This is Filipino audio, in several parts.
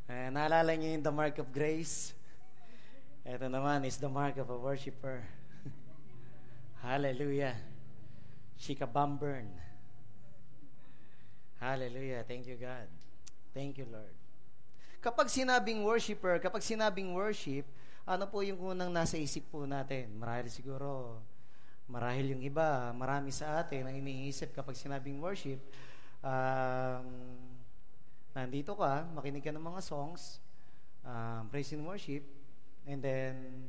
Naalala niyo yung the mark of grace? Ito naman is the mark of a worshiper. Hallelujah. Shikabamburn. Hallelujah. Thank you, God. Thank you, Lord. Kapag sinabing worshiper, kapag sinabing worship, ano po yung unang nasa isip po natin? Marahil yung iba, marami sa atin ang iniisip kapag sinabing worship, nandito ka, makinig ka ng mga songs, praise and worship, and then,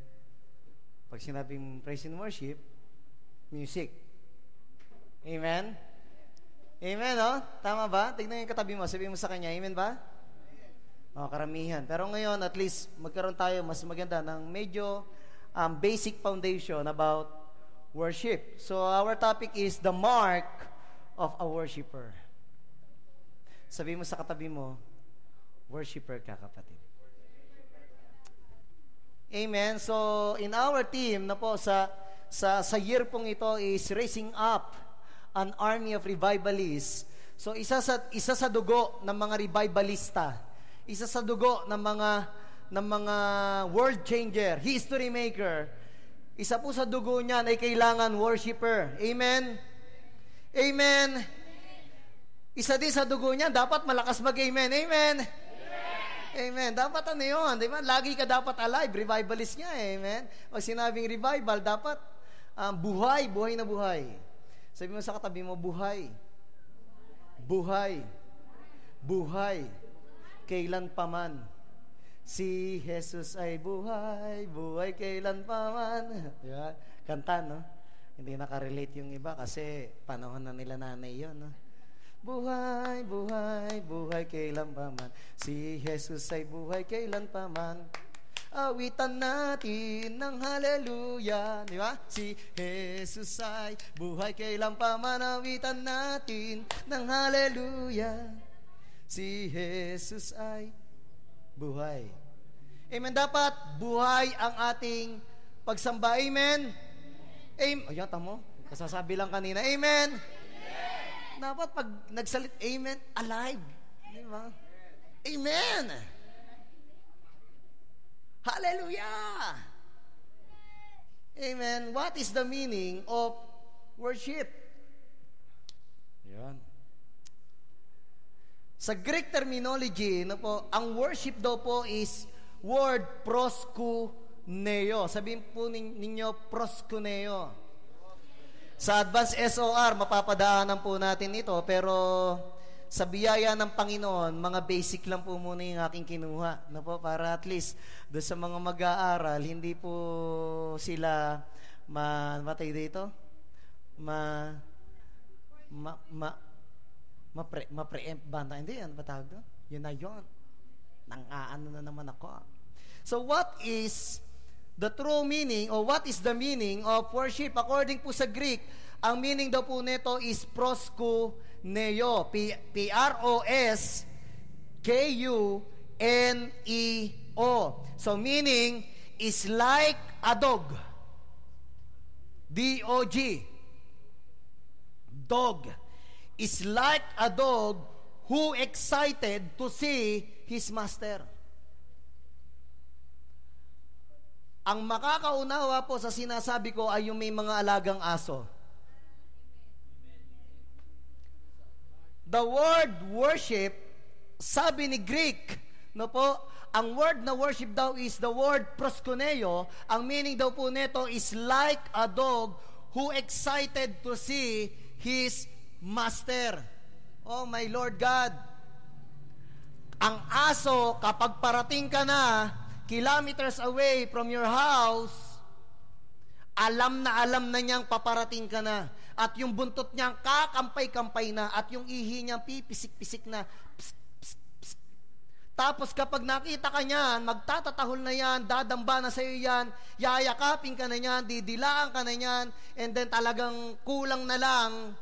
pag sinabing praise and worship, music. Amen? Amen, no? Tama ba? Tignan yung katabi mo, sabihin mo sa kanya, amen ba? Karamihan. Pero ngayon, at least, magkaroon tayo mas maganda ng medyo basic foundation about worship. So, our topic is the mark of a worshiper. Sabi mo sa katabi mo, worshiper ka, kapatid. Amen. So, in our team na po sa year pong ito is raising up an army of revivalists. So, isa sa dugo ng mga revivalista. Isa sa dugo ng mga world changer, history maker. Isa po sa dugo niyan ay kailangan worshiper. Amen? Amen? Isa din sa dugo niyan, dapat malakas mag-amen. Amen? Amen. Dapat ano yun? Diba? Lagi ka dapat alive. Revivalist niya. Amen? Pag sinabing revival, dapat buhay na buhay. Sabi mo sa katabi mo, buhay. Buhay. Buhay. Kailan pa man. Si Jesus ay buhay, buhay kailan pa man. Diba? Kanta, no? Hindi nakarelate yung iba kasi panahon na nila nanay yun, no? Buhay, buhay, buhay kailan pa man. Si Jesus ay buhay kailan pa man. Awitan natin ng hallelujah. Di ba? Si Jesus ay buhay kailan pa man. Awitan natin ng hallelujah. Si Jesus ay buhay. Amen. Dapat buhay ang ating pagsamba. Amen. Amen. Ayan, tamo. Kasasabi lang kanina. Amen. Amen. Dapat pag nagsalit, amen, alive. Di ba? Amen. Hallelujah. Amen. What is the meaning of worship? Yan. Sa Greek terminology, ang worship daw po is word proskuneo. Sabihin po ninyo proskuneo. Sa Advanced SOR, mapapadaanan po natin ito, pero sa biyaya ng Panginoon, mga basic lang po muna yung aking kinuha. Para at least, doon sa mga mag-aaral, hindi po sila matay dito? Ma-preempt ba? Hindi, ano ba tawag doon? Yun na yun. Nang-aano na naman ako. So, what is the true meaning or what is the meaning of worship? According po sa Greek, ang meaning daw po nito is proskuneo. P-R-O-S-K-U-N-E-O. So, meaning is like a dog. D-O-G. Dog. Is like a dog who excited to see his master. Ang makakaunawa po sa sinasabi ko ay yung may mga alagang aso. The word worship, sabi ni Greek, ang word na worship daw is the word proskuneo. Ang meaning daw po nito is like a dog who excited to see his master. Oh my Lord God. Ang aso, kapag parating ka na kilometers away from your house, alam na niyang paparating ka na. At yung buntot niyang kakampay-kampay na. At yung ihi niyang pipisik-pisik na. Psst, psst, psst. Tapos kapag nakita ka niyan, magtatatahol na yan, dadamba na sa'yo yan, yayakapin ka na yan, didilaan ka na yan, and then talagang kulang na lang,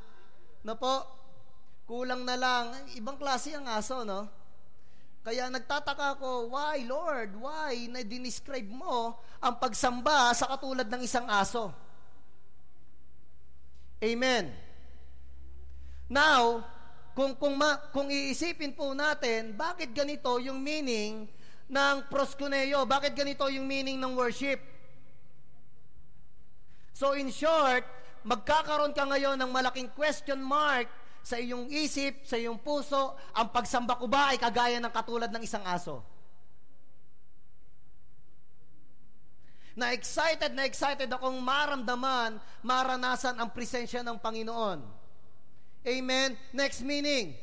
kulang na lang. Ibang klase ang aso, no? Kaya nagtataka ko, why, Lord? Why na dinescribe mo ang pagsamba sa katulad ng isang aso? Amen. Now, kung iisipin po natin, bakit ganito yung meaning ng proskuneo? Bakit ganito yung meaning ng worship? So in short, magkakaroon ka ngayon ng malaking question mark sa iyong isip, sa iyong puso. Ang pagsamba ko ba ay kagaya ng katulad ng isang aso? Na excited akong maramdaman, maranasan ang presensya ng Panginoon. Amen? Next meaning,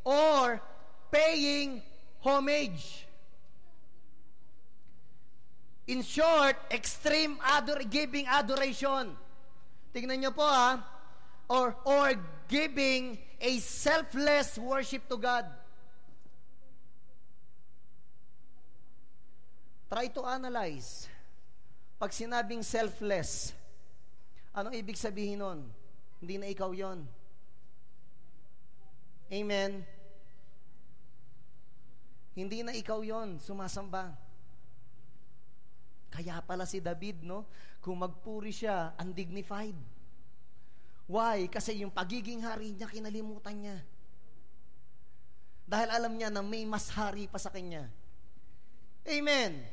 or paying homage. In short, extreme giving adoration. Tingnan nyo po or giving a selfless worship to God. Try to analyze. Pag sinabing selfless, anong ibig sabihin nun? Hindi na ikaw yon. Amen? Hindi na ikaw yon, sumasamba. Kaya pala si David, no? Kung magpuri siya, undignified. Why? Kasi yung pagiging hari niya, kinalimutan niya. Dahil alam niya na may mas hari pa sa kanya. Amen?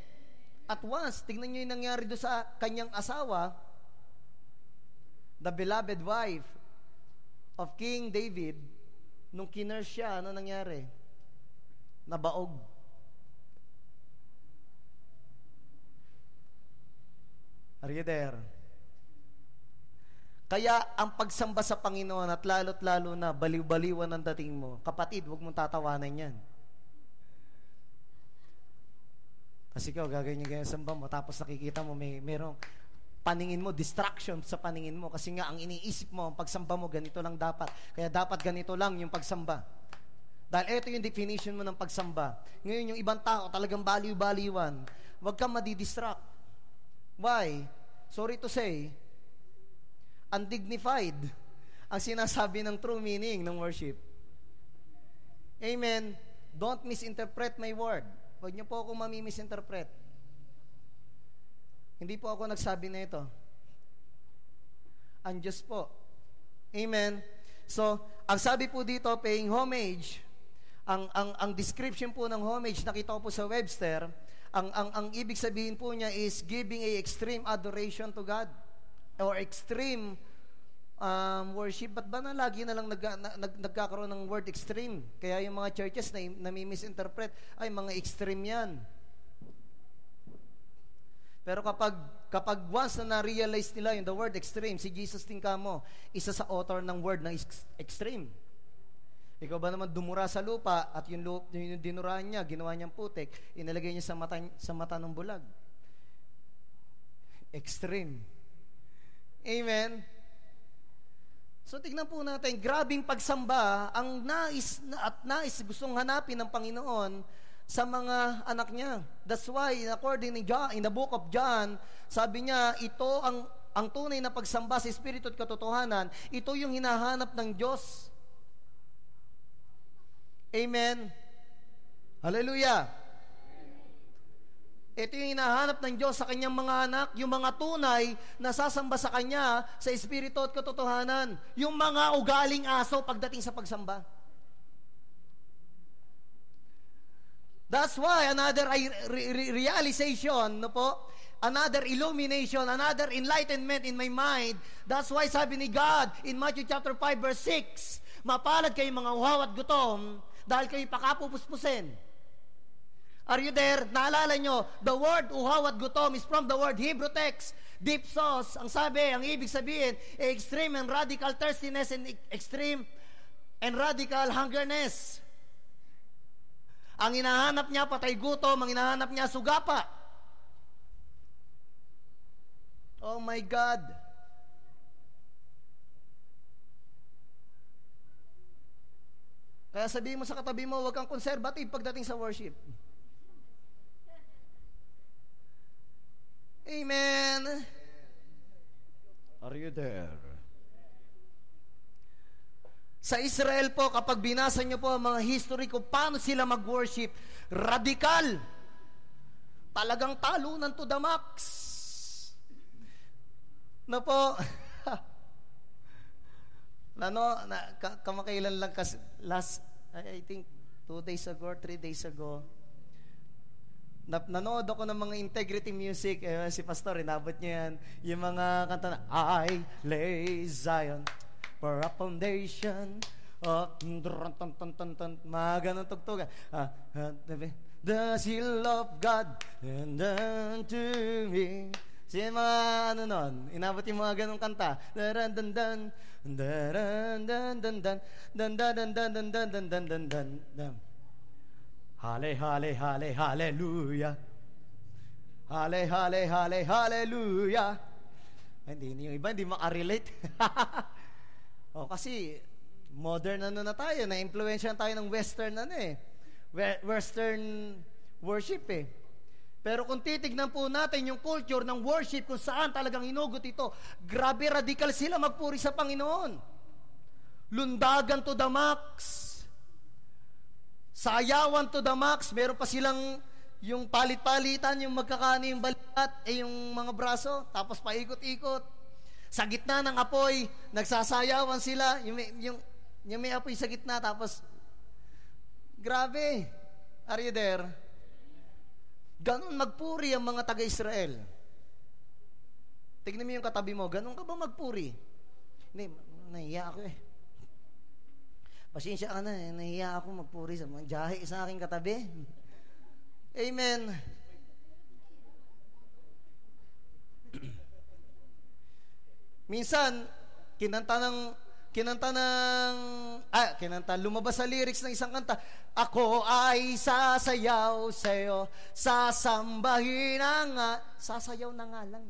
At once, tignan niyo yung nangyari doon sa kanyang asawa, the beloved wife of King David, nung kinurse siya, ano nangyari? Nabaog. Are you there? Kaya ang pagsamba sa Panginoon at lalo't lalo na baliw-baliwan ang dating mo, kapatid, huwag mong tatawanan yan. Kasi ikaw, gagawin yung samba mo, tapos nakikita mo, merong paningin mo, distraction sa paningin mo. Kasi nga, ang iniisip mo, ang pagsamba mo, ganito lang dapat. Kaya dapat ganito lang yung pagsamba. Dahil ito yung definition mo ng pagsamba. Ngayon, yung ibang tao, talagang baliw-baliwan. Huwag kang madidistract. Why? Sorry to say, undignified ang sinasabi ng true meaning ng worship. Amen? Don't misinterpret my word. Huwag niyo po akong mamimisinterpret. Hindi po ako nagsabi na ito. Ang Diyos po. Amen? So, ang sabi po dito, paying homage, ang description po ng homage, nakita ko po sa Webster, ang ibig sabihin po niya is giving a extreme adoration to God or extreme worship. Ba't ba na lagi na lang nagkakaroon ng word extreme? Kaya yung mga churches na nami-misinterpret, ay mga extreme yan. Pero kapag once na na-realize nila yung the word extreme, si Jesus din kamo, isa sa author ng word na extreme. Ikaw ba naman dumura sa lupa at yung dinuraan niya, ginawa niyang putik, inilagay niya sa mata ng bulag. Extreme. Amen? So tignan po natin, grabing pagsamba ang nais gustong hanapin ng Panginoon sa mga anak niya. That's why according to John, in the book of John, sabi niya, ito ang tunay na pagsamba sa Espiritu at katotohanan, ito yung hinahanap ng Diyos. Amen. Hallelujah. Ito yung hinahanap ng Diyos sa kanyang mga anak, yung mga tunay na sasamba sa Kanya sa Espiritu at katotohanan. Yung mga ugaling aso pagdating sa pagsamba. That's why another realization, no po, another illumination, another enlightenment in my mind. That's why sabi ni God in Matthew chapter 5 verse 6, mapalad kayo mga uhaw at gutom dahil kayo pakapupuspusin. Are you there? Naalala nyo, the word uhaw at gutom is from the word Hebrew text, dipsos. Ang ibig sabihin, extreme and radical thirstiness and extreme and radical hungerness. Ang hinahanap niya, patay gutom. Ang hinahanap niya, sugapa. Oh my God. Kaya sabihin mo sa katabi mo, huwag kang conservative pagdating sa worship. Amen. Are you there? Sa Israel po, kapag binasa nyo po ang mga history kung paano sila mag-worship, radikal. Talagang talunan to the max. Na po, Kamakailan lang kasi, I think 2 days ago or 3 days ago, nanood ako ng mga integrity music. Si Pastor, inabot niya yan. Yung mga kanta na, I lay Zion for a foundation of mga ganun tugtugan. The seal of God and unto me. Yung mga ano nun, inabot yung mga ganung kanta. Daran dan dan daran dan dan dan dan dan dan dan dan dan dan dan dan dan. Hale hale hale hallelujah. Hale hale hale hallelujah. Hindi yung iba hindi makarelate. Kasi modern na tayo, na-influensyan tayo ng western western worship Pero kung titignan po natin yung culture ng worship kung saan talagang hinugot ito, grabe radical sila magpuri sa Panginoon. Lundagan to the max. Sayawan to the max. Meron pa silang yung palit-palitan, yung magkakano yung balikat, yung mga braso, tapos paikot-ikot. Sa gitna ng apoy, nagsasayawan sila, yung may apoy sa gitna, tapos grabe. Are you there? Ganon magpuri ang mga taga-Israel. Tignan mo yung katabi mo, ganon ka ba magpuri? Hindi, nahiya ako Pasensya ka na, nahiya ako magpuri sa mga jahe sa aking katabi. Amen. Minsan, lumabas sa lyrics ng isang kanta, ako ay sasayaw sa'yo, sasambahin na nga. Sasayaw na nga lang.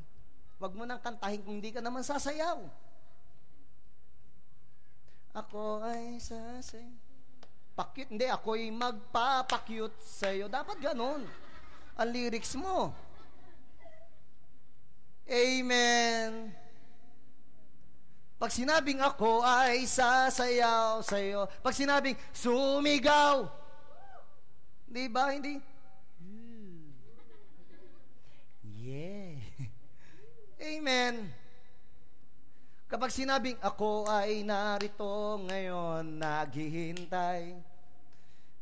Wag mo nang kantahin kung hindi ka naman sasayaw. Ako ay sasayaw. Pakyut, hindi, ako'y magpapakyut sa'yo. Dapat ganon ang lyrics mo. Amen. Pag sinabing ako ay sasayaw sa'yo, pag sinabing sumigaw, di ba? Hindi? Yeah. Amen. Kapag sinabing ako ay narito ngayon, naghihintay.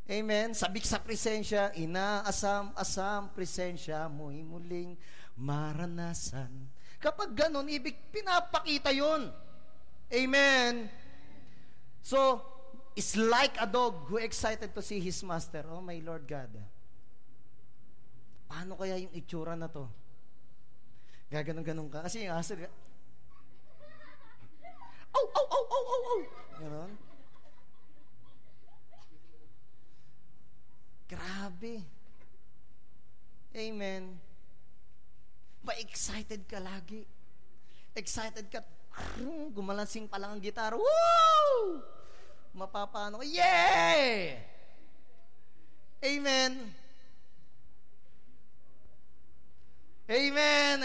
Amen. Sabik sa presensya, inaasam-asam presensya mo'y muling maranasan. Kapag ganun, ibig pinapakita yon. Amen. So, it's like a dog who excited to see his master. Oh my Lord God. Paano kaya yung itsura na to? Gaganon-ganon ka. Kasi yung aso, oh. Ganon. Grabe. Amen. Pa-excited ka lagi. Excited ka. Gumalansing pa lang ang gitara. Woo! Mapapano ka. Yeah! Amen. Amen.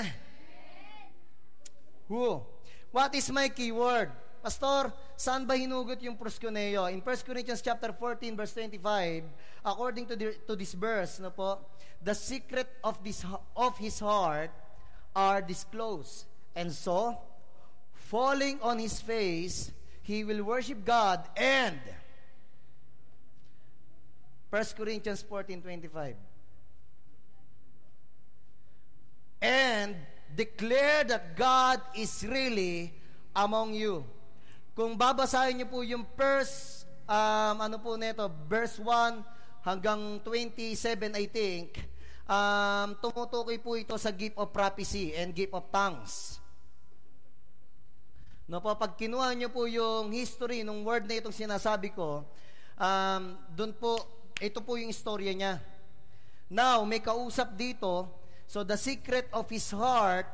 Who? What is my keyword? Pastor, saan ba hinugot yung proskuneo? In 1 Corinthians chapter 14 verse 25, according to this verse, the secret of his heart are disclosed. And so, falling on his face, he will worship God and 1 Corinthians 14:25. And declare that God is really among you. Kung babasahin niyo po yung first, verse 1 hanggang 27, I think, tumutukoy po ito sa gift of prophecy and gift of tongues. Pag kinuha niyo po yung history ng word na itong sinasabi ko, doon po, ito po yung istorya niya. Now, may kausap dito, so the secret of his heart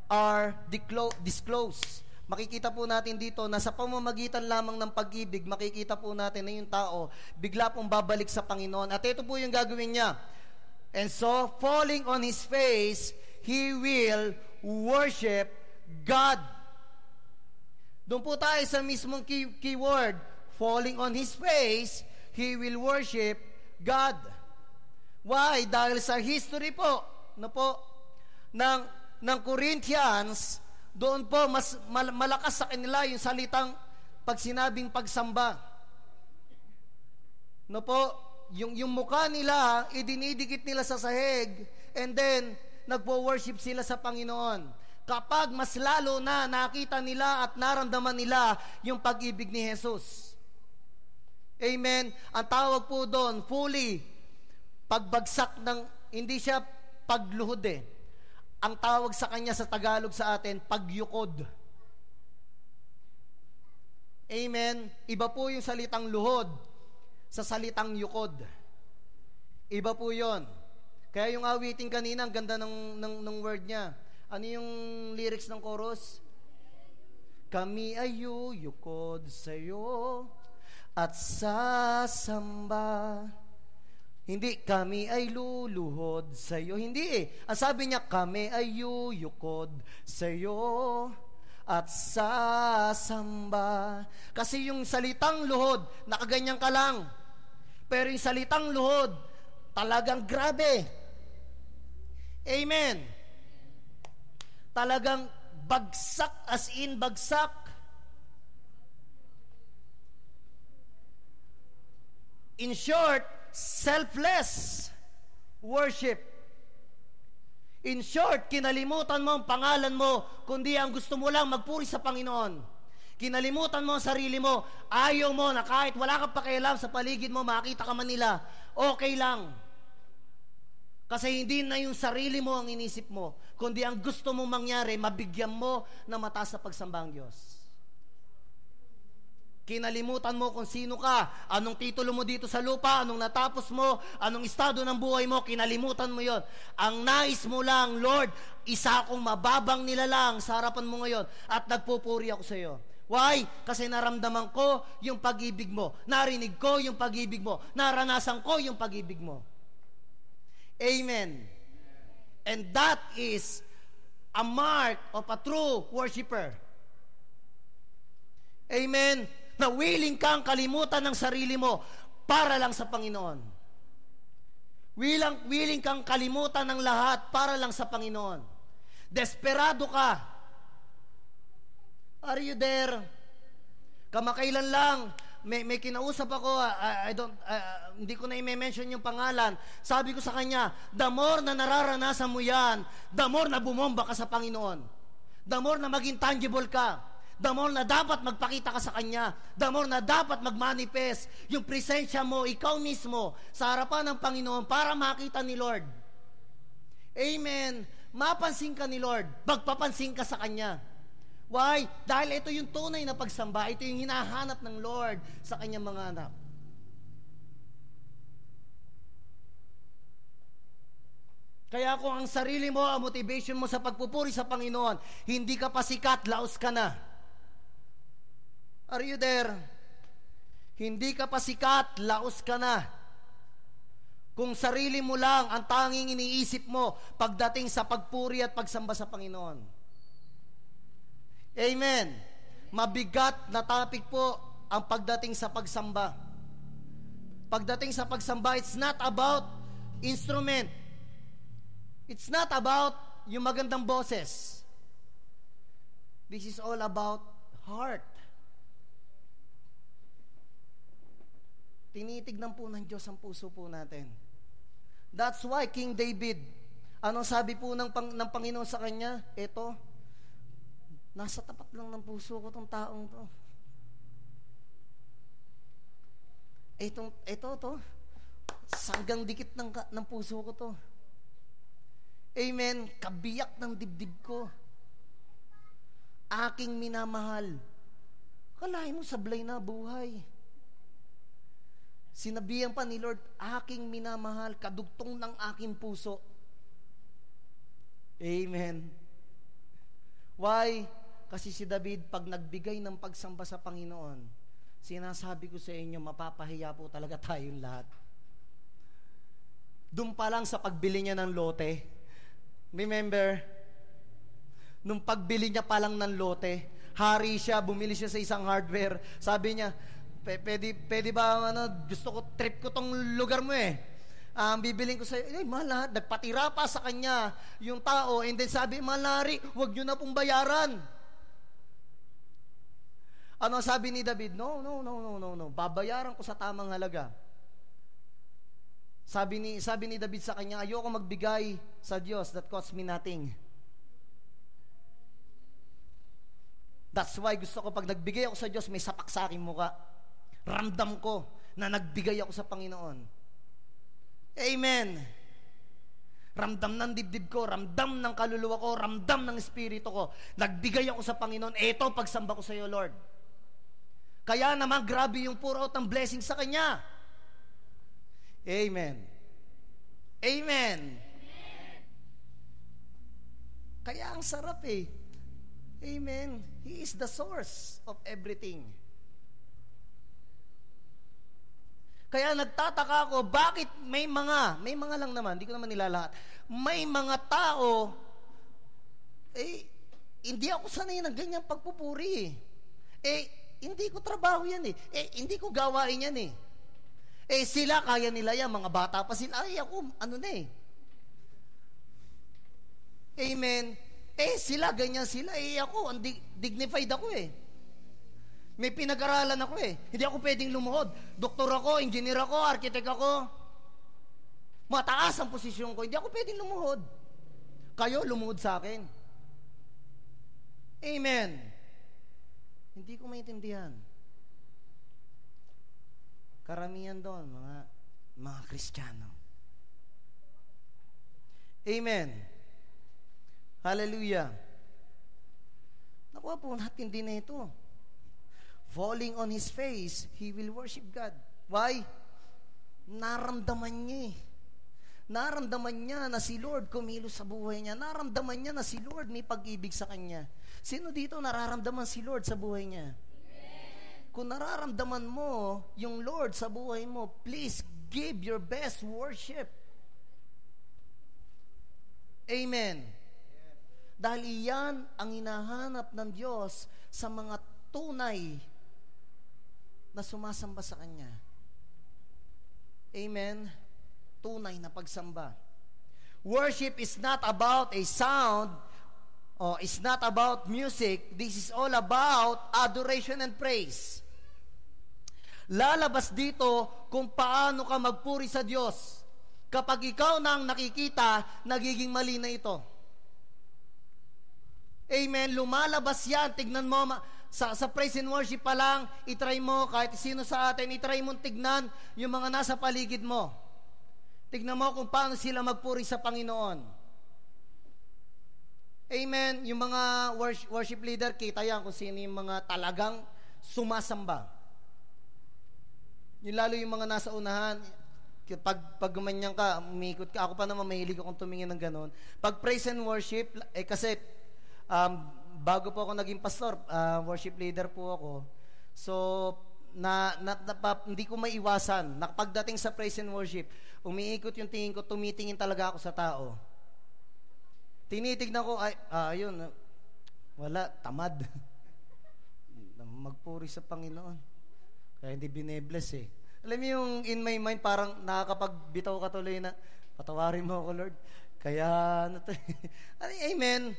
are disclosed. Makikita po natin dito na sa pamamagitan lamang ng pag-ibig, makikita po natin na yung tao bigla pong babalik sa Panginoon. At ito po yung gagawin niya. And so, falling on his face, he will worship God. Doon po tayo sa mismong keyword. Falling on his face, he will worship God. Why? Dahil sa history po, ng Corinthians, doon po mas malakas sa kanila yung salitang pag sinabing pagsamba. No po, yung mukha nila, idinidikit nila sa sahig, and then, nagpo-worship sila sa Panginoon. Kapag mas lalo na nakita nila at naramdaman nila yung pag-ibig ni Jesus. Amen? Ang tawag po doon, fully, pagbagsak ng, hindi siya pagluhod eh. Ang tawag sa kanya sa Tagalog sa atin, pagyukod. Amen? Iba po yung salitang luhod sa salitang yukod. Iba po yon. Kaya yung awiting kanina, ang ganda ng word niya. Ano yung lyrics ng chorus? Kami ay yuyukod sa'yo at sasamba. Hindi, kami ay luluhod sa'yo. Hindi eh. Ang sabi niya, kami ay yuyukod sa'yo at sasamba. Kasi yung salitang luhod, nakaganyan ka lang. Pero yung salitang luhod, talagang grabe. Amen. Talagang bagsak, as in bagsak. In short, selfless worship. In short, kinalimutan mo ang pangalan mo, kundi ang gusto mo lang magpuri sa Panginoon. Kinalimutan mo ang sarili mo, ayaw mo na kahit wala kang pakialam sa paligid mo, makita ka man nila, okay lang. Kasi hindi na yung sarili mo ang inisip mo, kundi ang gusto mong mangyari, mabigyan mo na mataas na pagsamba ang Diyos. Kinalimutan mo kung sino ka, anong titulo mo dito sa lupa, anong natapos mo, anong estado ng buhay mo, kinalimutan mo yon. Ang nais mo lang, Lord, isa akong mababang nilalang sa harapan mo ngayon at nagpupuri ako sa iyo. Why? Kasi naramdaman ko yung pag-ibig mo, narinig ko yung pag-ibig mo, naranasan ko yung pag-ibig mo. Amen. And that is a mark of a true worshiper. Amen. Na willing kang kalimutan ng sarili mo para lang sa Panginoon. Willing kang kalimutan ng lahat para lang sa Panginoon. Desperado ka. Are you there? Kamakailan lang, may kinausap ako, hindi ko na i-mention yung pangalan. Sabi ko sa kanya, the more na nararanasan mo yan, the more na bumomba ka sa Panginoon. The more na maging tangible ka. The more na dapat magpakita ka sa Kanya. The more na dapat magmanifest yung presensya mo, ikaw mismo, sa harapan ng Panginoon para makita ni Lord. Amen. Mapansin ka ni Lord. Magpapansin ka sa Kanya. Why? Dahil ito yung tunay na pagsamba. Ito yung hinahanap ng Lord sa Kanyang mga anak. Kaya kung ang sarili mo, ang motivation mo sa pagpupuri sa Panginoon, hindi ka pa sikat, laos ka na. Are you there? Hindi ka pa sikat, laos ka na. Kung sarili mo lang ang tanging iniisip mo pagdating sa pagpuri at pagsamba sa Panginoon. Amen. Mabigat na topic po ang pagdating sa pagsamba. Pagdating sa pagsamba, it's not about instrument. It's not about yung magandang boses. This is all about heart. Tinitignan po ng Diyos ang puso po natin. That's why King David, anong sabi po ng Panginoon sa kanya? Ito, nasa tapat lang ng puso ko tong taong to. Ito, sanggang dikit ng puso ko to. Amen. Kabiyak ng dibdib ko. Aking minamahal. Kalahin mo sablay na buhay. Sinabihan pa ni Lord, aking minamahal, kadugtong ng aking puso. Amen. Why? Kasi si David, pag nagbigay ng pagsamba sa Panginoon, sinasabi ko sa inyo, mapapahiya po talaga tayong lahat. Doon pa lang sa pagbili niya ng lote, remember, nung pagbili niya pa lang ng lote, hari siya, bumili siya sa isang hardware, sabi niya, pwede ba, gusto ko, trip ko tong lugar mo eh. Bibiling ko sa'yo, mahal, nagpatira pa sa kanya yung tao, and then sabi, malari, huwag nyo na pong bayaran. Ano sabi ni David? No. Babayaran ko sa tamang halaga. Sabi ni David sa kanya, ayoko magbigay sa Diyos that costs me nothing. That's why gusto ko pag nagbigay ako sa Diyos, may sapak sa aking muka. Ramdam ko na nagbigay ako sa Panginoon. Amen. Ramdam ng dibdib ko, ramdam ng kaluluwa ko, ramdam ng espiritu ko. Nagbigay ako sa Panginoon. Eto, pagsamba ko sa iyo, Lord. Kaya naman, grabe yung pour out ng blessing sa Kanya. Amen. Amen. Kaya ang sarap eh. Amen. He is the source of everything. Kaya nagtataka ako, bakit may mga lang naman, hindi ko naman nilalahat, may mga tao, hindi ako sanay ng ganyang pagpupuri. Hindi ko trabaho yan eh. Hindi ko gawain yan eh. Sila, kaya nila yan, mga bata pa sila, ako, ano na eh. Amen. Sila, ganyan sila, ako, dignified ako eh. May pinag-aralan ako eh. Hindi ako pwedeng lumuhod. Doktor ako, engineer ako, architect ako. Mataas ang posisyon ko. Hindi ako pwedeng lumuhod. Kayo, lumuhod sa akin. Amen. Hindi ko maintindihan. Karamihan doon, mga Kristiyano. Amen. Hallelujah. Nakuha po natin din na ito. Falling on his face, he will worship God. Why? Naramdaman niya eh. Naramdaman niya na si Lord kumilos sa buhay niya. Naramdaman niya na si Lord may pag-ibig sa kanya. Sino dito nararamdaman si Lord sa buhay niya? Amen. Kung nararamdaman mo yung Lord sa buhay mo, please give your best worship. Amen. Dahil iyan ang hinahanap ng Diyos sa mga tunay na sumasamba sa Kanya. Amen? Tunay na pagsamba. Worship is not about a sound, it's not about music. This is all about adoration and praise. Lalabas dito kung paano ka magpuri sa Diyos. Kapag ikaw na ang nakikita, nagiging mali na ito. Amen? Lumalabas yan. Tignan mo, sa praise and worship pa lang, itry mo, kahit sino sa atin, itry mong tignan yung mga nasa paligid mo. Tignan mo kung paano sila magpuri sa Panginoon. Amen? Yung mga worship leader, kita yan kung sino yung mga talagang sumasamba. Yung lalo yung mga nasa unahan, pag gumanyan ka, umikot ka, ako pa naman mahilig akong tumingin ng ganon. Pag praise and worship, kasi bago po ako naging pastor, worship leader po ako. So, hindi ko maiwasan. Pagdating sa praise and worship, umiikot yung tingin ko, tumitingin talaga ako sa tao. Tinitignan ko, ayun, wala, tamad. Magpuri sa Panginoon. Kaya hindi binebless eh. Alam mo yung in my mind, parang nakakapagbitaw ka tuloy na, patawarin mo ako, Lord. Kaya, amen.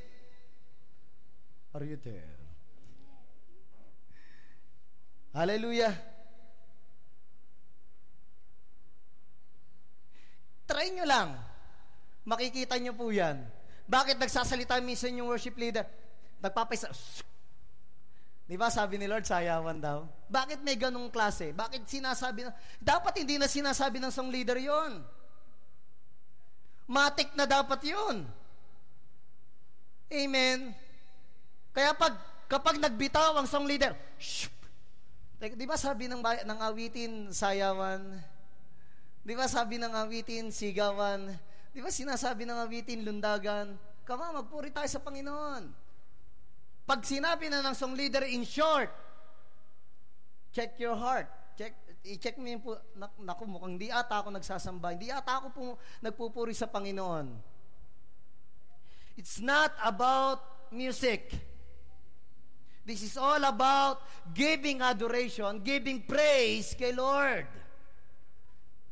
Are you there? Hallelujah. Try nyo lang. Makikita nyo po yan. Bakit nagsasalita minsan yung worship leader? Nagpapaysa. Di ba sabi ni Lord, sayawan daw? Bakit may ganong klase? Bakit sinasabi na? Dapat hindi na sinasabi ng song leader yon. Matik na dapat yon. Amen. Kaya kapag nagbitaw ang song leader, di ba sabi ng awitin, sayawan? Di ba sabi ng awitin, sigawan? Di ba sinasabi ng awitin, lundagan? Magpuri tayo sa Panginoon. Pag sinabi na ng song leader, in short, check your heart. I-check mo yung naku, mukhang di ata ako nagsasamba. Hindi ata ako nagpupuri sa Panginoon. It's not about music. This is all about giving adoration, giving praise kay Lord.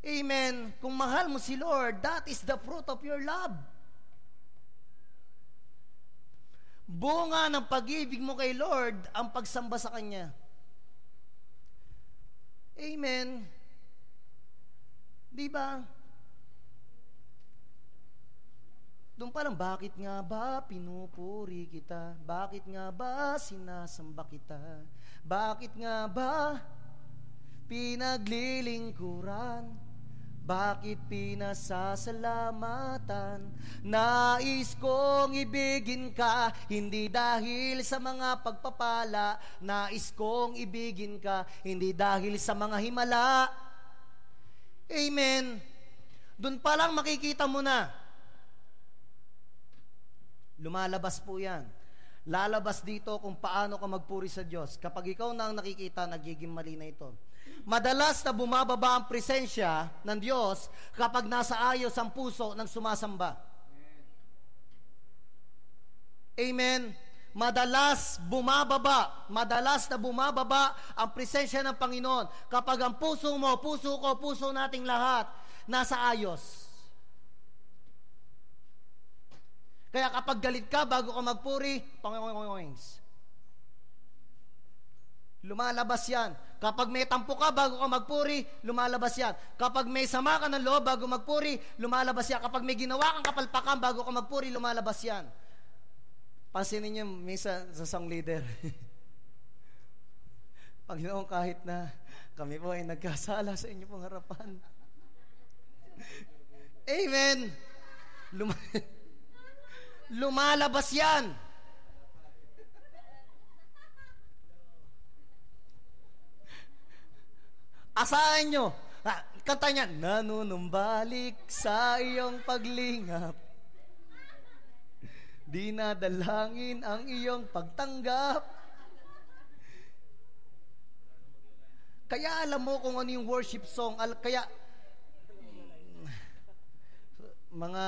Amen. Kung mahal mo si Lord, that is the fruit of your love. Bunga ng pag-ibig mo kay Lord ang pagsamba sa Kanya. Amen. Di ba? Doon pa lang, bakit nga ba pinupuri kita? Bakit nga ba sinasamba kita? Bakit nga ba pinaglilingkuran? Bakit pinasasalamatan? Nais kong ibigin ka, hindi dahil sa mga pagpapala. Nais kong ibigin ka, hindi dahil sa mga himala. Amen. Doon pa lang makikita mo na. Lumalabas po yan. Lalabas dito kung paano ka magpuri sa Diyos. Kapag ikaw na ang nakikita, nagiging mali na ito. Madalas na bumababa ang presensya ng Diyos kapag nasa ayos ang puso ng sumasamba. Amen. Madalas na bumababa ang presensya ng Panginoon kapag ang puso mo, puso ko, puso nating lahat nasa ayos. Kaya kapag galit ka bago ka magpuri, lumalabas yan. Kapag may tampo ka bago ka magpuri, lumalabas yan. Kapag may sama ka ng loob bago magpuri, lumalabas yan. Kapag may ginawa kang kapalpakan bago ka magpuri, lumalabas yan. Pansinin niyo, misa sa song leader. Panginoon, kahit na kami po ay nagkasala sa inyo pong harapan. Amen. Lumalabas yan. Asahan nyo. Kanta niya, nanunumbalik sa iyong paglingap. Dinadalangin ang iyong pagtanggap. Kaya alam mo kung ano yung worship song. Kaya, mga...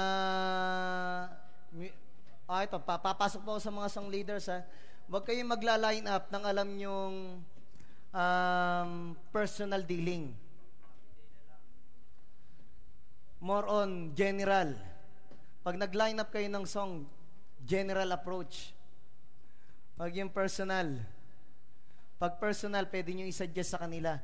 ito, papasok po sa mga song leaders, ha. Huwag kayong magla-line up nang alam yung personal dealing. More on general. Pag nag-line up kayo ng song, general approach. Pag yung personal. Pag personal, pwede nyo i-suggest sa kanila.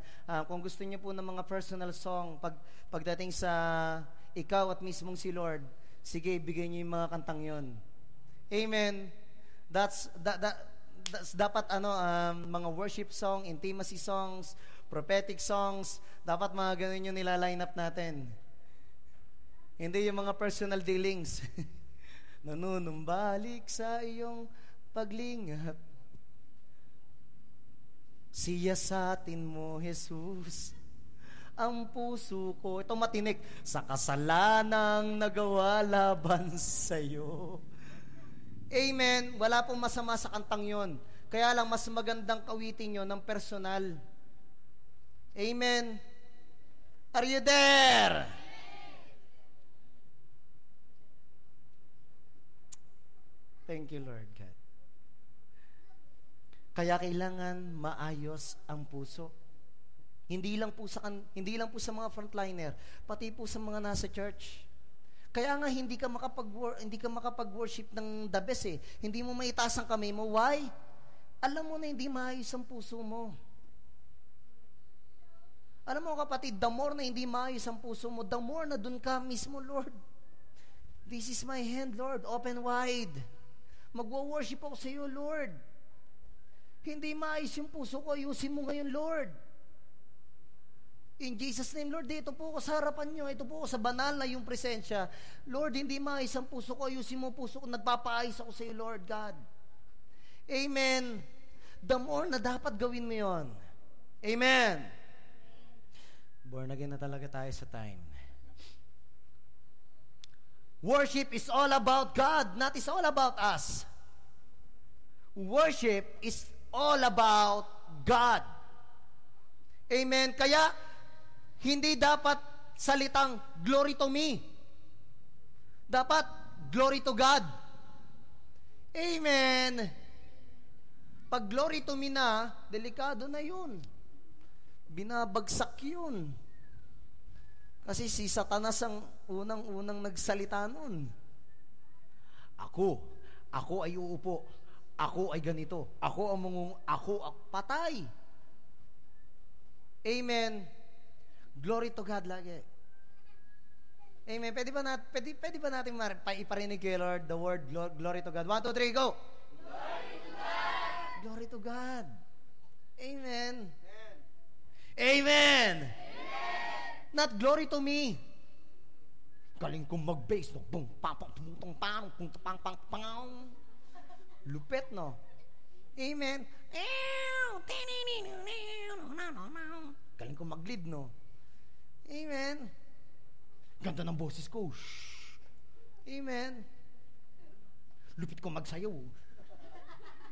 Kung gusto nyo po ng mga personal song, pagdating sa ikaw at mismong si Lord, sige, bigay nyo yung mga kantang yon. Amen. That's dapat mga worship song, intimacy songs, prophetic songs, dapat mga ganun yung nila-line up natin. Hindi yung mga personal dealings. Nanunumbalik sa iyong paglingap. Siyasatin mo, Jesus, ang puso ko. Ito matinik. Sa kasalanang nagawa laban sa'yo. Amen. Wala pong masama sa kantang yon. Kaya lang mas magandang kawitin yon ng personal. Amen. Are you there? Thank you, Lord God. Kaya kailangan maayos ang puso. Hindi lang po sa mga frontliner, pati po sa mga nasa church. Kaya nga hindi ka makapag-worship ng the best eh. Hindi mo maitaas ang kamay mo. Why? Alam mo na hindi maayos ang puso mo. Alam mo kapatid, the more na hindi maayos ang puso mo, the more na dun ka mismo, Lord. This is my hand, Lord. Open wide. Magwo-worship ako sa iyo, Lord. Hindi maayos yung puso ko. Ayusin mo ngayon, Lord. In Jesus' name, Lord, ito po ako sa harapan nyo. Ito po ako sa banal na yung presensya. Lord, hindi maayos ang puso ko. Ayusin mo puso ko. Nagpapaayos ako sa iyo, Lord God. Amen. The more na dapat gawin mo yon. Amen. Born again na talaga tayo sa time. Worship is all about God, not is all about us. Worship is all about God. Amen. Kaya, hindi dapat salitang glory to me. Dapat glory to God. Amen. Pag glory to me na, delikado na yun. Binabagsak yun. Kasi si Satanas ang unang nagsalita nun. Ako ay uupo. Ako ay ganito. Ako ang patay. Amen. Glory to God lagi. Amen. Pwede ba natin iparinig kay Lord the word glory to God? 1, 2, 3, go! Glory to God! Glory to God. Amen. Amen. Not glory to me. Galing kong mag-bass. Lupet, no? Amen. Galing kong mag-lead, no? Amen. Ganda ng boses ko. Shh. Amen. Lupit ko magsayaw.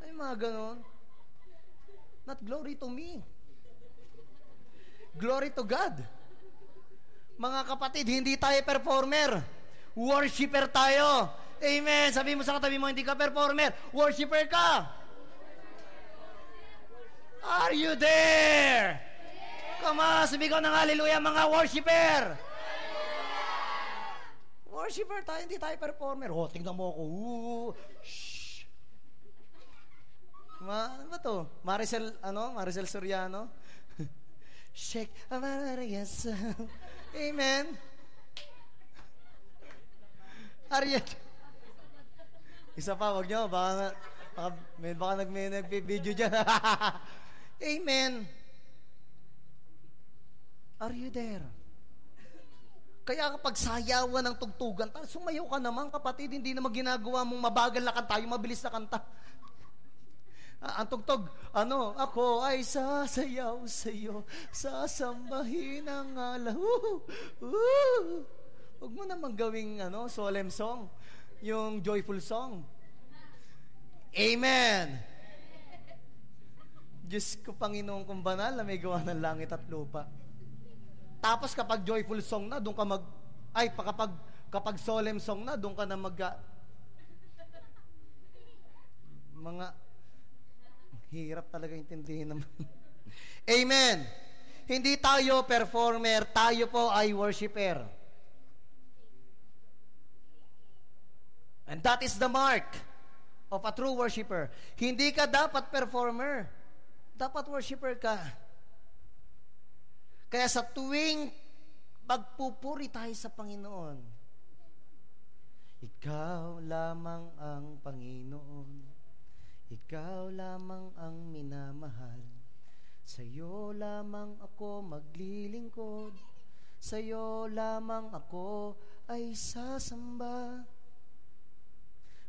Ay, mga ganon. Not glory to me. Glory to God. Mga kapatid, hindi tayo performer. Worshipper tayo. Amen. Sabi mo sa katabi mo, hindi ka performer. Worshipper ka. Are you there? Come on, sumigaw ng hallelujah, mga worshipper. Worshipper tayo, hindi tayo performer. Oh, tingnan mo ako. Shh. Ano ba to? Maricel Soriano? Shake, yes. Amen. Ariet. Isa pa, wag nyo. Baka nag-video dyan. Amen. Are you there? Kaya kapag sayawan ng tugtugan, sumayaw ka naman, kapatid. Hindi naman ginagawa mong mabagal na kanta, yung mabilis na kanta. Ang tugtog, ako ay sasayaw sa'yo, sasambahin ang ala. Huwag mo naman gawing solemn song, yung joyful song. Amen. Diyos ko, Panginoon kong banal na may gawa ng langit at lupa. Tapos kapag joyful song na, doon ka kapag solemn song na, doon ka na mga hirap talaga intindihin naman. Amen. Hindi tayo performer, tayo po ay worshiper. And that is the mark of a true worshiper. Hindi ka dapat performer. Dapat worshiper ka. Kaya sa tuwing magpupuri tayo sa Panginoon, ikaw lamang ang Panginoon. Ikaw lamang ang minamahal. Sa'yo lamang ako maglilingkod. Sa'yo lamang ako ay sasamba.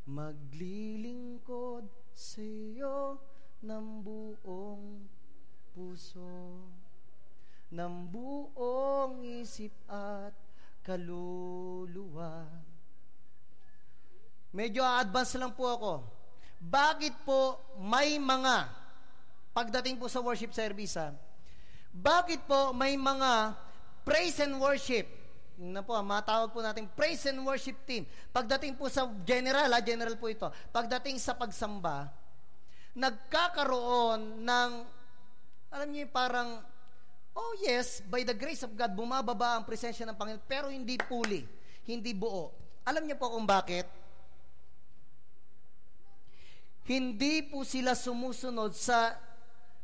Maglilingkod sa'yo ng buong puso, ng buong isip at kaluluwa. Medyo advance lang po ako. Bakit po may mga, pagdating po sa worship service, bakit po may mga praise and worship, matawag po natin praise and worship team, pagdating po sa general po ito, pagdating sa pagsamba, nagkakaroon ng, alam niyo parang, oh yes, by the grace of God, bumababa ang presensya ng Panginoon, pero hindi fully, hindi buo. Alam niyo po kung bakit? Hindi po sila sumusunod sa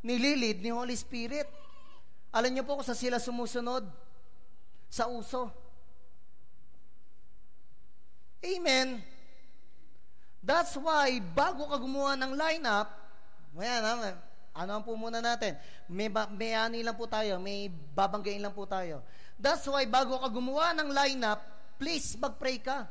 nililid ni Holy Spirit. Alam niyo po kung sila sumusunod? Sa uso. Amen. That's why, bago ka gumawa ng lineup, po muna natin? May ani lang po tayo, may babanggain lang po tayo. That's why, bago ka gumawa ng lineup, please mag-pray ka.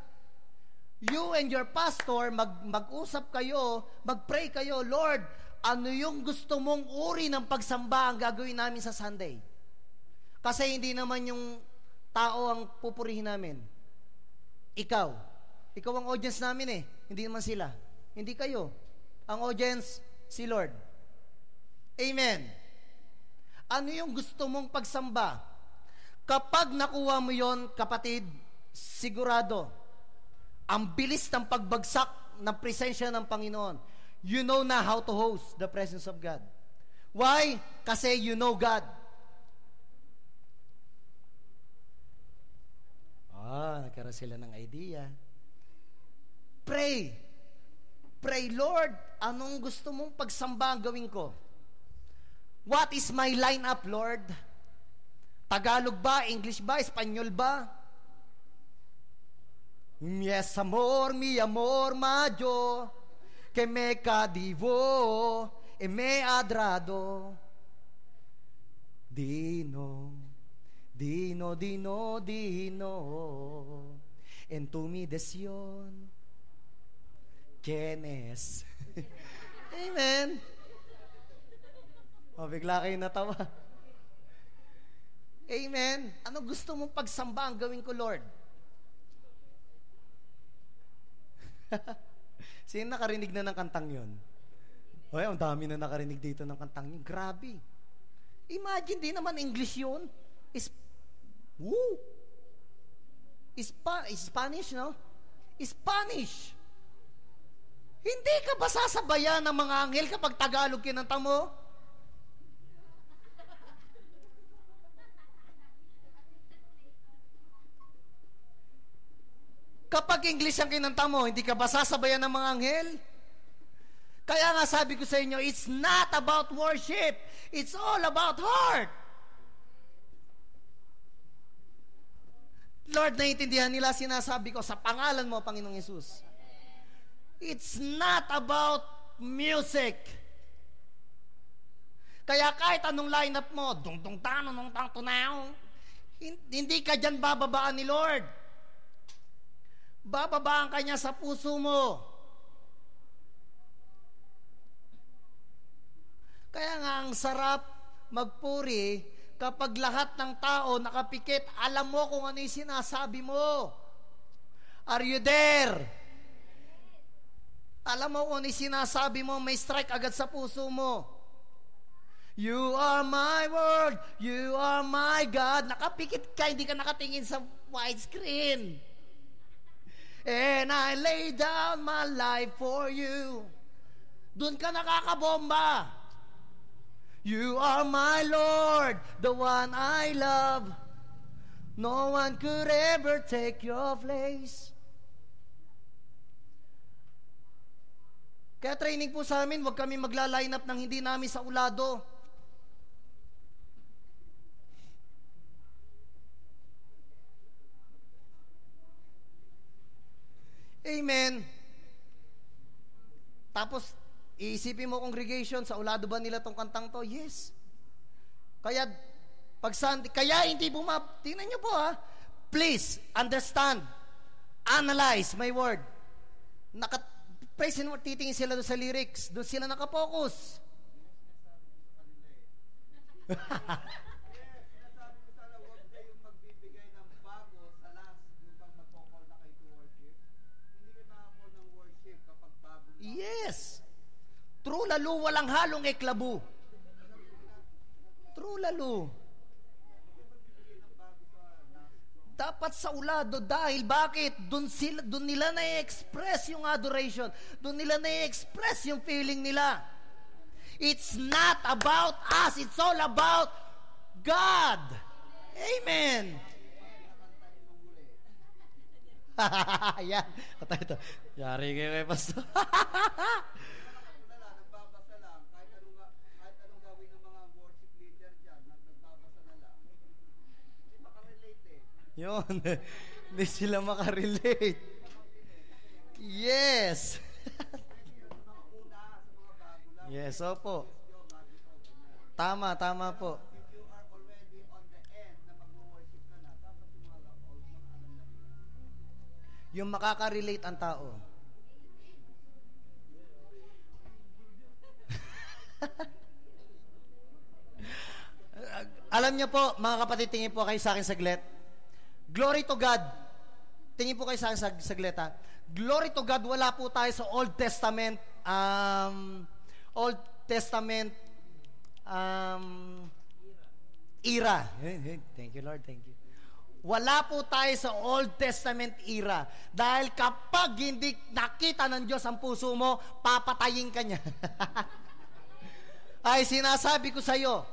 You and your pastor, mag-usap kayo, mag-pray kayo, Lord, ano yung gusto mong uri ng pagsamba ang gagawin namin sa Sunday? Kasi hindi naman yung tao ang pupurihin namin. Ikaw ang audience namin hindi naman sila. Hindi kayo. Ang audience, si Lord. Amen. Ano yung gusto mong pagsamba? Kapag nakuha mo yon, kapatid, sigurado, ang bilis ng pagbagsak ng presensya ng Panginoon. You know na how to host the presence of God. Why? Kasi you know God. Nagkaroon sila ng idea. Pray. Pray, Lord, anong gusto mong pagsamba ang gawin ko? What is my lineup, Lord? Tagalog ba? English ba? Espanyol ba? Yes, amor, mi amor, mayo, que me cadivo e me adrado. Dino, Dino, Dino, Dino, en tu mi desyon, ¿quién es? Amen. O, bigla kayo natawa. Amen. Ano gusto mong pagsamba ang gawin ko, Lord? Sino nakarinig na ng kantang yun? Ay, ang dami na nakarinig dito ng kantang yun. Grabe. Imagine, di naman English yun. Spanish, no? Spanish. Hindi ka ba sasabayan ng mga anghel kapag Tagalog kinanta mo? Kapag English ang kinanta mo, hindi ka ba sasabayan ng mga anghel? Kaya nga sabi ko sa inyo, it's not about worship. It's all about heart. Lord, naiintindihan nila sinasabi ko sa pangalan mo, Panginoong Yesus. It's not about music. Kaya kahit anong lineup mo, dung-dung-tano, nung-tang-tunaw, hindi ka dyan bababaan ni Lord. Bababaan ka niya sa puso mo. Kaya nga ang sarap magpuri kapag lahat ng tao nakapikit, alam mo kung ano yung sinasabi mo. Are you there? Alam mo kung ano yung sinasabi mo, may strike agad sa puso mo. You are my world, you are my God. Nakapikit ka, hindi ka nakatingin sa widescreen. And I lay down my life for you. Doon ka nakakabomba. You are my Lord, the one I love. No one could ever take your place. Kaya training po sa amin, huwag kami magla-line up ng hindi namin sa ulado. Amen. Tapos, iisipin mo congregation, sa ulado ba nila tong kantang to? Yes. Kaya, pag Sunday, kaya hindi tingnan nyo po ha, please, understand, analyze my word. Praise and worship, titingin sila doon sa lyrics, doon sila nakapokus. Yes. True lalo, walang halong eklabu. True lalo. Dapat sa ulado dahil bakit? Doon nila na-express yung adoration. Doon nila na-express yung feeling nila. It's not about us. It's all about God. Amen. Yan. Ito. Yari kayo kay Pastor. Nagbabasa lang. Kahit anong gawin ng mga worship leader dyan, nagbabasa na lang. Hindi makarelate eh. Yun. Hindi sila makarelate. Yes. Yes, opo. Tama po. If you are already on the end na mag-worship ka na, dapat yung mga alam na Yung makaka-relate ang tao. Alam niyo po, mga kapatid, tingin po kayo sa akin saglit. Glory to God. Tingin po kayo sa akin saglit ha. Glory to God, wala po tayo sa Old Testament era. Thank you, Lord. Thank you. Wala po tayo sa Old Testament era. Dahil kapag hindi nakita ng Diyos ang puso mo, papatayin ka niya. Ay, sinasabi ko sa iyo,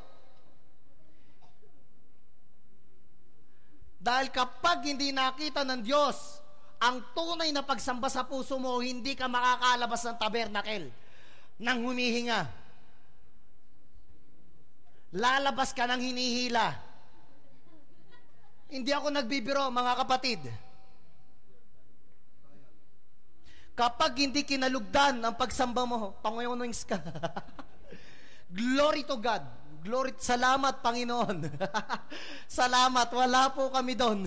dahil kapag hindi nakita ng Diyos ang tunay na pagsamba sa puso mo, hindi ka makakalabas ng tabernakel nang humihinga. Lalabas ka ng hinihila. Hindi ako nagbibiro, mga kapatid. Kapag hindi kinalugdan ang pagsamba mo, Panginoonings ka. Glory to God. Glory, salamat, Panginoon. Salamat, wala po kami doon.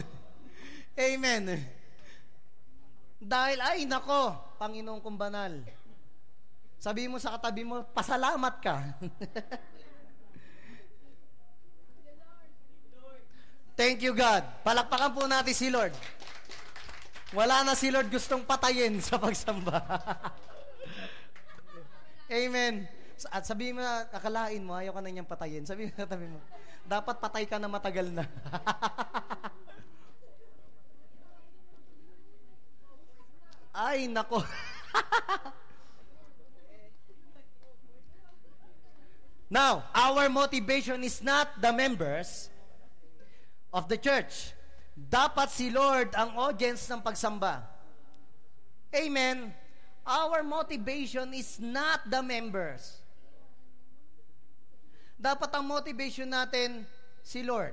Amen. Dahil, ay nako, Panginoon kong banal. Sabi mo sa katabi mo, pasalamat ka. Thank you, God. Palakpakan po natin si Lord. Wala na si Lord gustong patayin sa pagsamba. Amen. At sabihin mo, akalain mo, ayaw ka na niyang patayin. Sabihin mo, dapat patay ka na matagal na. Ay, nako. Now, our motivation is not the members of the church. Dapat si Lord ang audience ng pagsamba. Amen. Our motivation is not the members. Dapat ang motivation natin si Lord.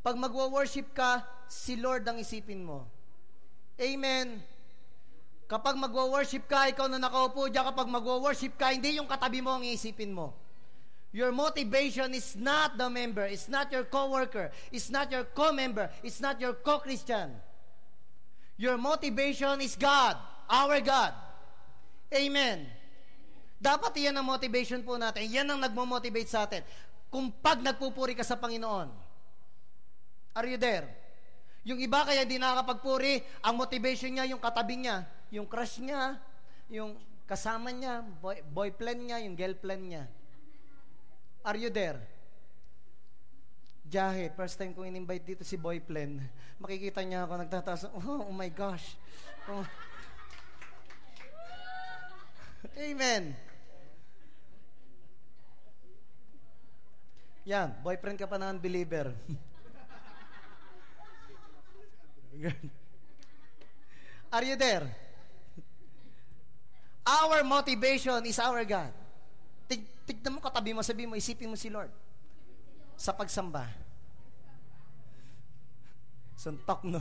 Pag magwo-worship ka, si Lord ang isipin mo. Amen. Kapag magwo-worship ka, ikaw na nakaupo diyan, kapag magwo-worship ka, hindi yung katabi mo ang iisipin mo. Your motivation is not the member, it's not your co-worker, it's not your co-member, it's not your co-Christian. Your motivation is God, our God. Amen. Dapat yan ang motivation po natin. Yan ang nagmo-motivate sa atin. Kung pag nagpupuri ka sa Panginoon. Are you there? Yung iba kaya hindi nakakapagpuri, ang motivation niya, yung katabi niya, yung crush niya, yung kasama niya, boyfriend niya, yung girlfriend niya. Are you there? Jahe, first time kong in-invite dito si boyfriend. Makikita niya ako nagtataas. Oh my gosh. Oh. Amen. Yan, boyfriend ka pa na unbeliever. Are you there? Our motivation is our God. Tignan mo katabi mo, sabi mo, isipin mo si Lord sa pagsamba. Suntok, no?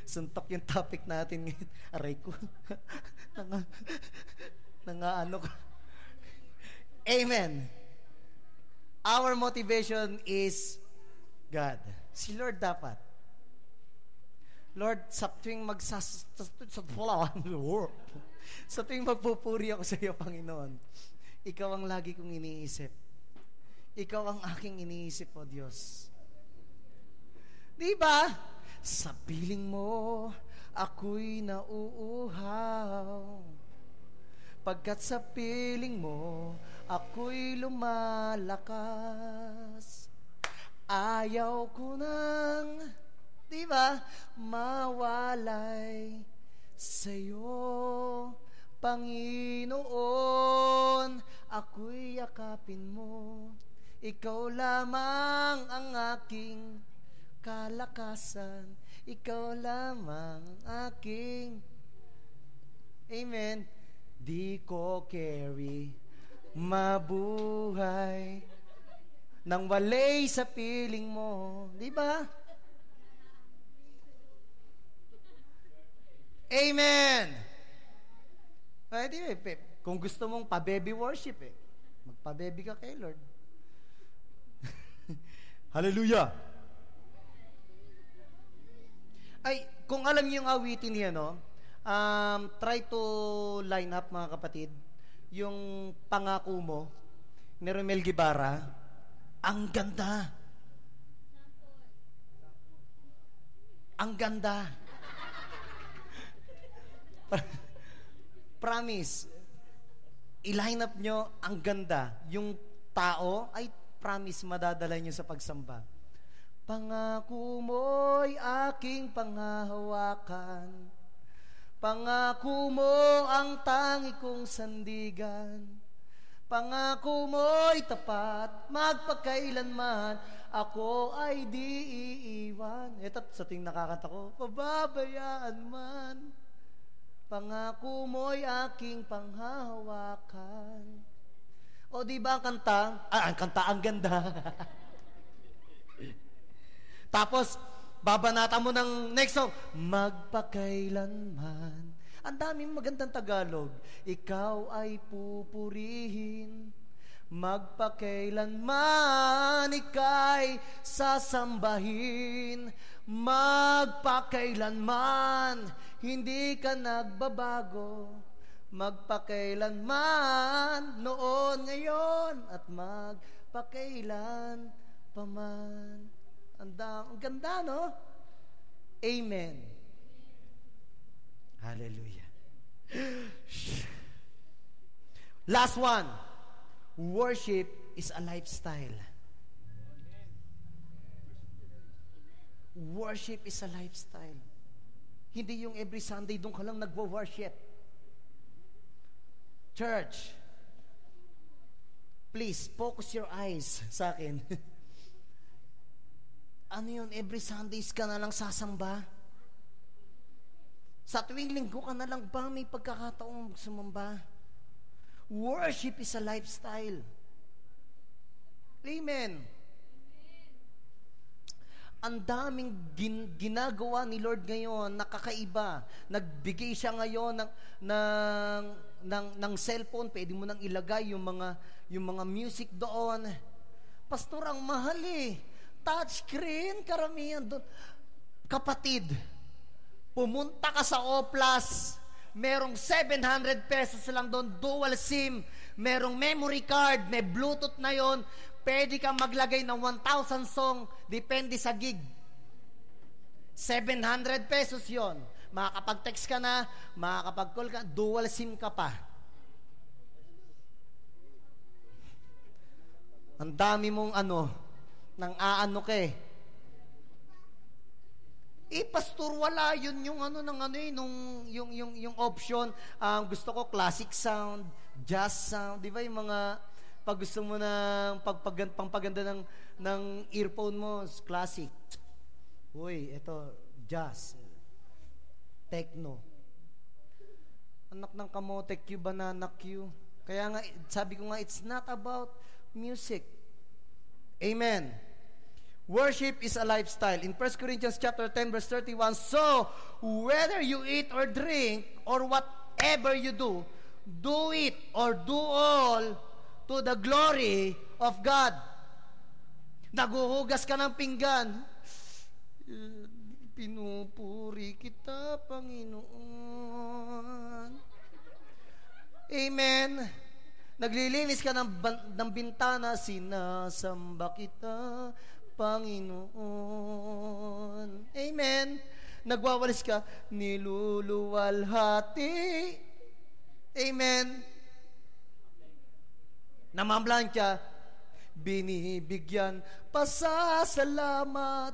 Suntok yung topic natin ngayon. Aray ko. Ano ko. Amen. Our motivation is God. Si Lord dapat. Lord, sa tuwing sa tuwing magpupuri ako sa iyo, Panginoon, ikaw ang lagi kong iniisip. Ikaw ang aking iniisip, O Diyos. Di ba? Sa piling mo, ako'y nauuhaw. Pagkat sa piling mo, ako'y lumalakas. Ayaw ko nang, di ba, mawalay sa'yo, Panginoon. Ako'y yakapin mo. Ikaw lamang ang aking kalakasan. Ikaw lamang ang aking. Amen. Di ko carry mabuhay nang walay sa piling mo. Di ba? Amen. Pwede, kung gusto mong pa-baby worship, magpa-baby ka kay Lord. Hallelujah. Ay, kung alam niyo yung awitin niya, no? Try to line up, mga kapatid, yung Pangako Mo ni Romel Guibarra. Ang ganda. Ang ganda. Promise. I-line up nyo, ang ganda. Yung tao, ay promise, madadala nyo sa pagsamba. Pangako mo'y aking panghahawakan. Pangako mo ang tangi kong sandigan. Pangako mo'y tapat, magpakailanman, ako ay di iiwan. Ito, sa ting nakakanta ko, pababayaan man. Pangako mo'y aking panghahawakan. O di ba ang kanta? Ang kanta, ang ganda. Tapos, Babanata mo ng next song, magpakailanman. Ang daming magandang Tagalog. Ikaw ay pupurihin. Magpakailanman ika'y sasambahin. Magpakailanman hindi ka nagbabago. Magpakailanman noon, ngayon at magpakailan paman. Ang ganda, no? Amen. Hallelujah. Last one. Worship is a lifestyle. Worship is a lifestyle. Hindi yung every Sunday doon ka lang nagwo-worship. Church, please focus your eyes sa akin. Ano yun? Every Sundays ka na lang sasamba? Sa tuwing linggo ka na lang ba may pagkakataong sumamba? Worship is a lifestyle. Amen. Ang daming ginagawa ni Lord ngayon, nakakaiba. Nagbigay siya ngayon ng cellphone, pwede mo nang ilagay yung mga music doon. Pastor, ang mahal eh. Touchscreen, karamihan doon. Kapatid, pumunta ka sa Oplas, merong 700 pesos lang doon, dual SIM, merong memory card, may Bluetooth na yon. Pwede kang maglagay ng 1,000 song, depende sa gig. 700 pesos yon. Makakapag-text ka na, makakapag-call ka, dual SIM ka pa. Ang dami mong nang aano ka eh. Pastor, wala yun yung yung option. Gusto ko classic sound, jazz sound, di ba yung mga pag gusto mo na pangpaganda ng earphone mo, classic. Uy, ito, jazz, techno. Anak ng kamote, Q, banana Q. Kaya nga, sabi ko nga, it's not about music. Amen. Worship is a lifestyle. In 1 Corinthians chapter 10, verse 31, so, whether you eat or drink, or whatever you do it or do all to the glory of God. Naguhugas ka ng pinggan. Pinupuri kita, Panginoon. Amen. Naglilinis ka ng bintana, sinasamba kita, Panginoon. Amen. Nagwawalis ka, niluluwalhati. Amen. Namamlansya, binibigyan, pasasalamat.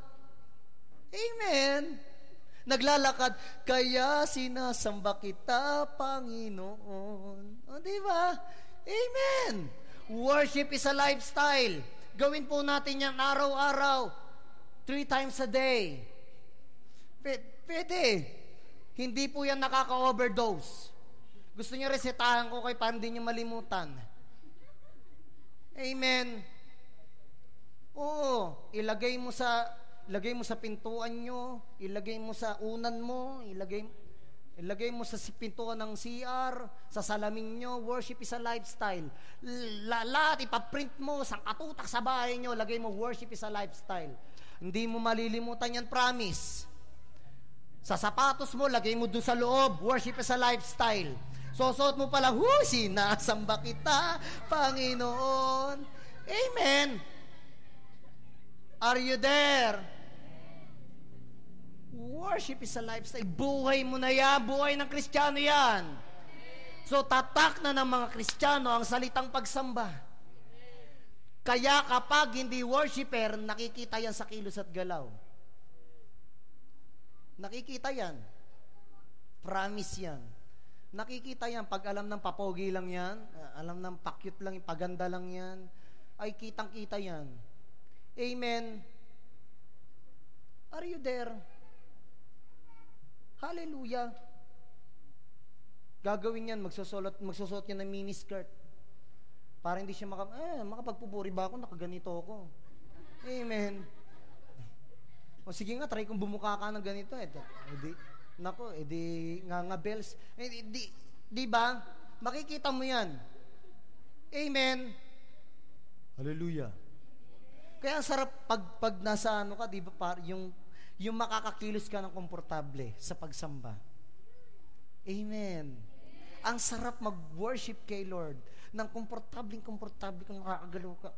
Amen. Naglalakad, kaya sinasamba kita, Panginoon. O, di ba? Amen. Worship is a lifestyle. Gawin po natin yan araw-araw, 3 times a day. Pwede. Hindi po yan nakaka-overdose. Gusto niyo resetahan ko kay para hindi niyo malimutan. Amen. Oo, ilagay mo sa pintuan nyo, ilagay mo sa unan mo, ilagay mo sa pintuan ng CR, sa salamin nyo. Worship is a lifestyle. Lahat ipaprint mo, sangkatutak sa bahay nyo, lagay mo, worship is a lifestyle. Hindi mo malilimutan yan, promise. Sa sapatos mo, lagay mo doon sa loob, worship is a lifestyle. Susuot mo pala, sinasamba kita, Panginoon. Amen. Are you there? Worship is a lifestyle. Buhay mo na yan. Buhay ng Kristiyano yan. So, tatak na ng mga Kristiyano ang salitang pagsamba. Kaya kapag hindi worshiper, nakikita yan sa kilos at galaw. Nakikita yan. Promise yan. Nakikita yan. Pag alam ng papogi lang yan, alam ng pakyut lang, paganda lang yan, ay kitang-kita yan. Amen. Are you there? Hallelujah. Gagawin yan, magsusot yan ng miniskirt. Para hindi siya makapagpupuri ba ako, nakaganito ako. Amen. O O sige nga, try kong bumuka ka ng ganito. Edi, nako, edi nga bells. Di ba? Makikita mo yan. Amen. Hallelujah. Kaya ang sarap pag nasa ano ka, di ba, yung makakakilos ka ng komportable sa pagsamba. Amen. Ang sarap mag-worship kay Lord ng komportable kung nakakagalaw ka.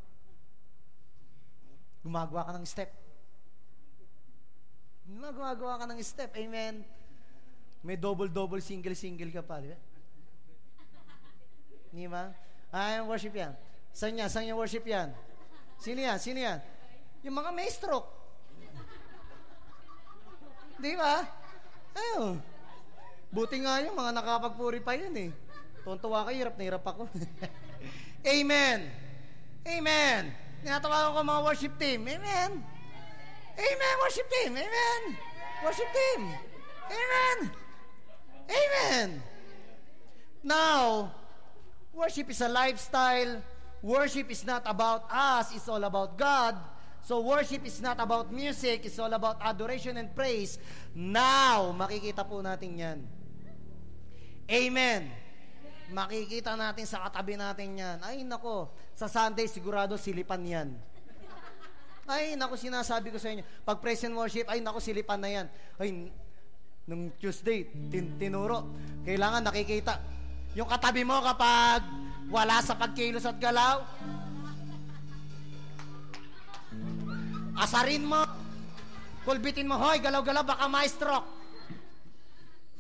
Gumagawa ka ng step. Gumagawa ka ng step. Amen. May double, single ka pa, di ba? Di ba? Worship yan. Saan niya worship yan? Sino yan? Yung mga may stroke. Di ba? Ayun. Buti nga yung mga nakapagpuri pa yun eh. Tuntua ka, hirap na hirap ako. Amen. Amen. Tinatawagan ko mga worship team. Amen. Amen, worship team. Amen. Worship team. Amen. Amen. Now, worship is a lifestyle. Worship is not about us, it's all about God. So worship is not about music, it's all about adoration and praise. Now, makikita po natin yan. Amen. Makikita natin sa katabi natin yan. Ay nako, sa Sunday sigurado silipan yan. Ay nako, sinasabi ko sa inyo, pag praise and worship, ay nako, silipan na yan. Ay, nung Tuesday, tinuro, kailangan nakikita. Yung katabi mo kapag wala sa pagkilos at galaw, asarin mo, kulbitin mo, hoy, galaw-galaw, baka ma-stroke.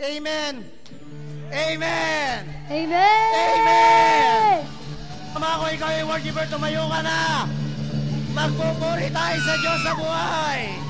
Amen. Amen. Amen. Amen. Tama ko, ikaw yung worshiper, tumayo ka na. Magpupuri tayo sa Diyos sa buhay.